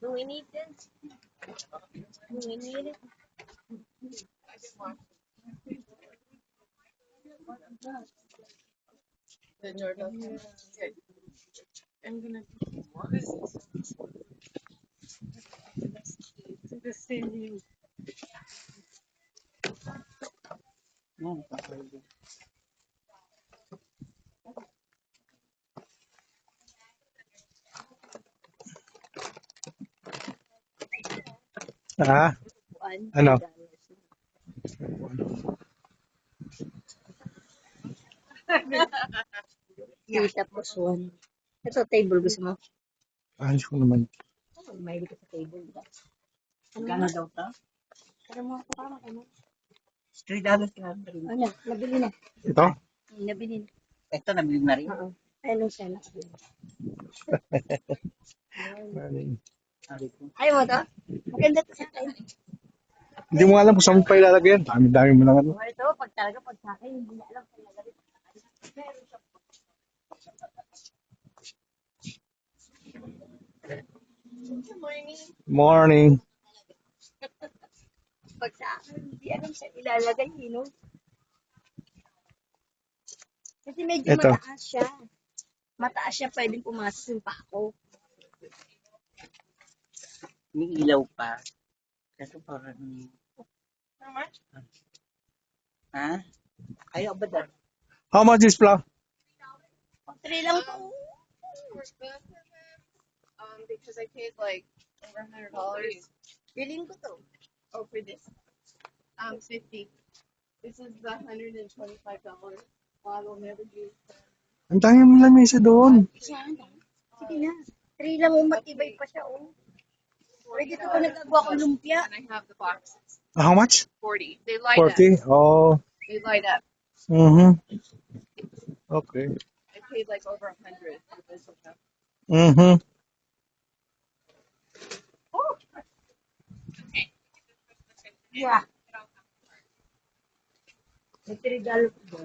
Do we need this? Do we need it? The doorbell. Good. I'm gonna. What is this? It's the same name. Ah, One, ano? Two tapos one. Ito, table gusto mo? Ayos ko naman. Oh, may ka sa table. Diba? Gano'n daw to? Pero mo ako kama ano? $3 na. Ano, nabili na. Ito? Nabili na. Ito, nabili na rin. Oo. Ano siya na? Ayaw mo to? Maganda to sa akin. Hindi mo alam kung saan mo pa ilalagay yan. Dami-dami mo lang ano. Ito, pag talaga pag sa akin, hindi na alam kung nalagay sa akin. Meron siya. Good morning. Morning. Pag sa akin, hindi alam siya ilalagay, no? Kasi medyo Ito. mataas siya. Mataas siya, pwedeng pumasok yung pako. May ilaw pa. Kasi parang... How much? Ha? Ayaw ba dahil? How much is flour? 3 lang po. Because I paid like over $100. Bilhin ko to. Oh, for this. 50. This is the $125 bottle never used. Ang dami mo lamesa doon. Yan. Sige na. 3 lang, matibay pa siya, oh. Pwede ko pa nagagawa ko lumpia. And I have the boxes. How much? 40. They light up. 40? Oh. They light up. Mm-hmm. Okay. I paid like over 100 for this. Mm-hmm. Oh. Yeah. May $3 po.